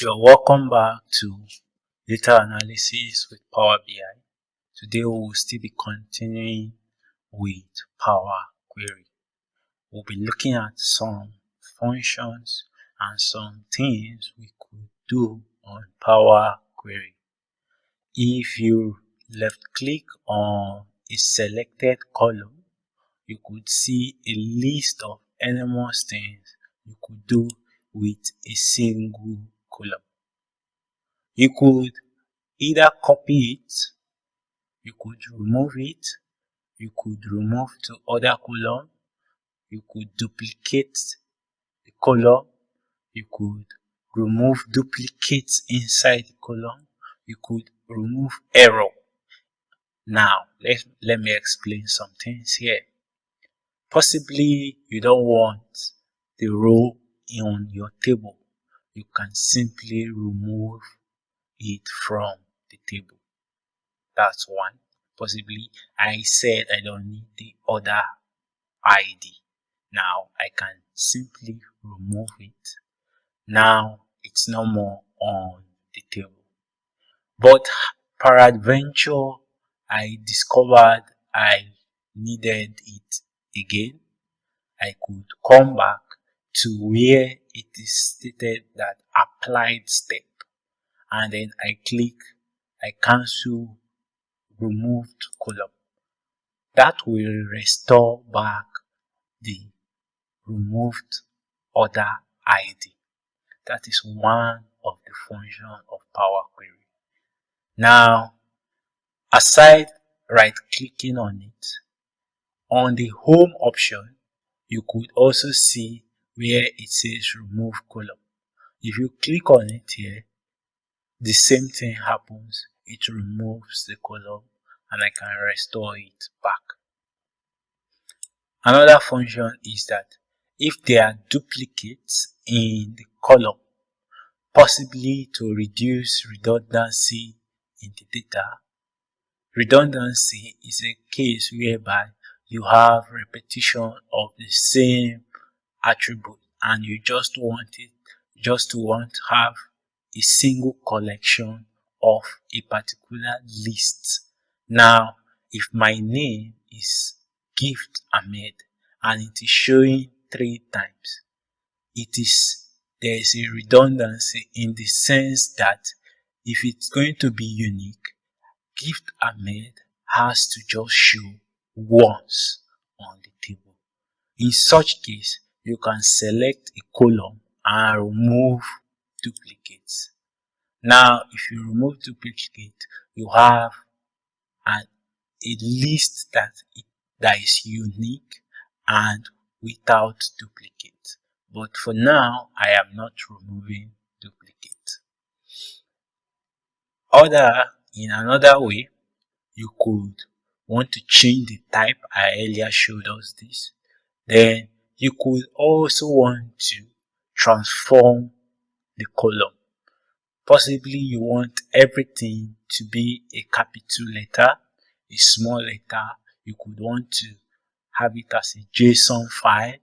You're welcome back to data analysis with Power BI. Today we will still be continuing with Power Query. We'll be looking at some functions and some things we could do on Power Query. If you left click on a selected column, you could see a list of enormous things you could do with a single column. You could either copy it, you could remove it, you could remove to other column, you could duplicate the column, you could remove duplicates inside the column, you could remove error. Now, let me explain some things here. Possibly you don't want the row on your table. You can simply remove it from the table. That's one. Possibly I said I don't need the other ID. Now I can simply remove it. Now it's no more on the table. But peradventure I discovered I needed it again. I could come back to where it is stated that applied step, and then I cancel removed column. That will restore back the removed order ID. That is one of the functions of Power Query. Now, aside right clicking on it, on the home option, you could also see where it says remove column. If you click on it here, the same thing happens. It removes the column and I can restore it back. Another function is that if there are duplicates in the column, possibly to reduce redundancy in the data. Redundancy is a case whereby you have repetition of the same attribute and you just want to have a single collection of a particular list. Now, if my name is Gift Ahmed and it is showing 3 times, there is a redundancy in the sense that if it's going to be unique, Gift Ahmed has to just show once on the table. In such case, you can select a column and remove duplicates. Now, if you remove duplicate, you have a list that is unique and without duplicate. But for now, I am not removing duplicate. In another way, you could want to change the type. I earlier showed us this. Then you could also want to transform the column. Possibly you want everything to be a capital letter, a small letter. You could want to have it as a JSON file.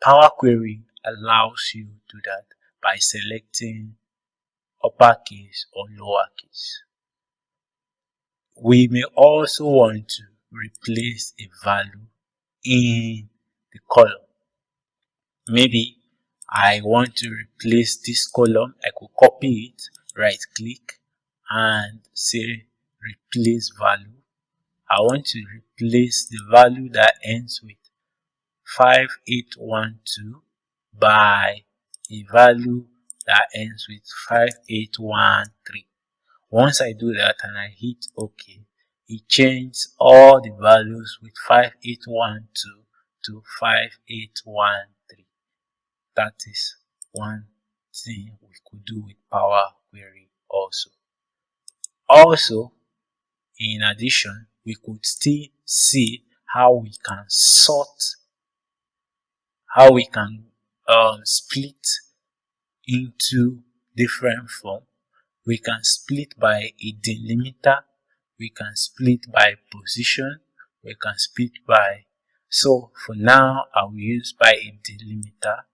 Power Query allows you to do that by selecting uppercase or lowercase. We may also want to replace a value in the column. Maybe I want to replace this column. I could copy it, right click and say replace value. I want to replace the value that ends with 5812 by a value that ends with 5813. Once I do that and I hit OK, it changes all the values with 5812 to 5813. That is one thing we could do with Power Query also. Also, in addition, we could still see how we can sort, how we can split into different forms. We can split by a delimiter, we can split by position, we can split by, so for now I will use by a delimiter.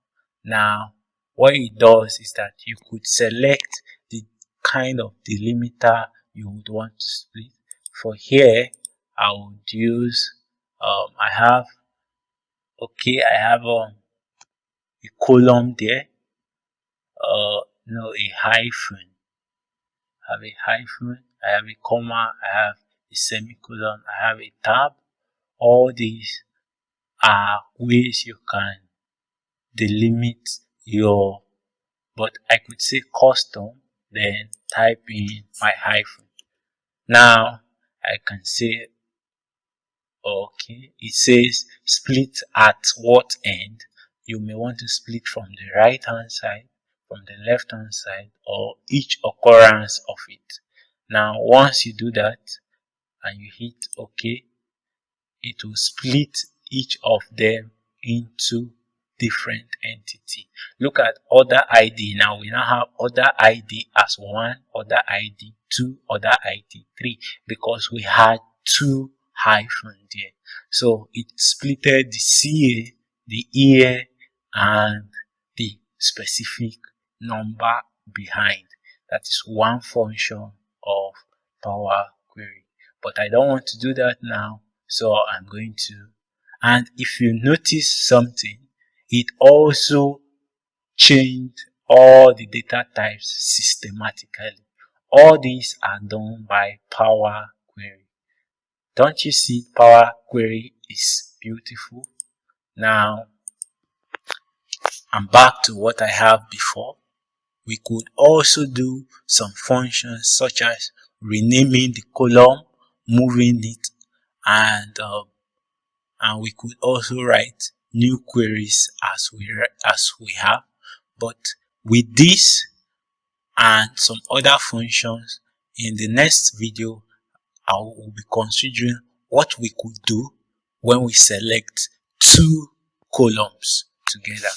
Now What it does is that you could select the kind of delimiter you would want to split. For here, I would use, I have a column there, no, a hyphen. I have a hyphen, I have a comma, I have a semicolon, I have a tab. All these are ways you can delimit your, but I could say custom, then type in my hyphen. Now I can say, okay, it says split at what end. You may want to split from the right hand side, from the left hand side, or each occurrence of it. Now once you do that and you hit OK, it will split each of them into different entity. Look at other ID. Now we now have other ID as 1, other ID 2, other ID 3, because we had 2 hyphen there. So it splitted the CA, the EA, and the specific number behind. That is one function of Power Query. But I don't want to do that now, so I'm going to. And if you notice something, it also changed all the data types systematically. All these are done by Power Query. Don't you see? Power Query is beautiful. Now I'm back to what I have before. We could also do some functions such as renaming the column, moving it, and we could also write new queries as we have. But with this and some other functions, in the next video I will be considering what we could do when we select 2 columns together.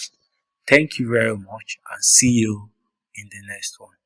Thank you very much, and see you in the next one.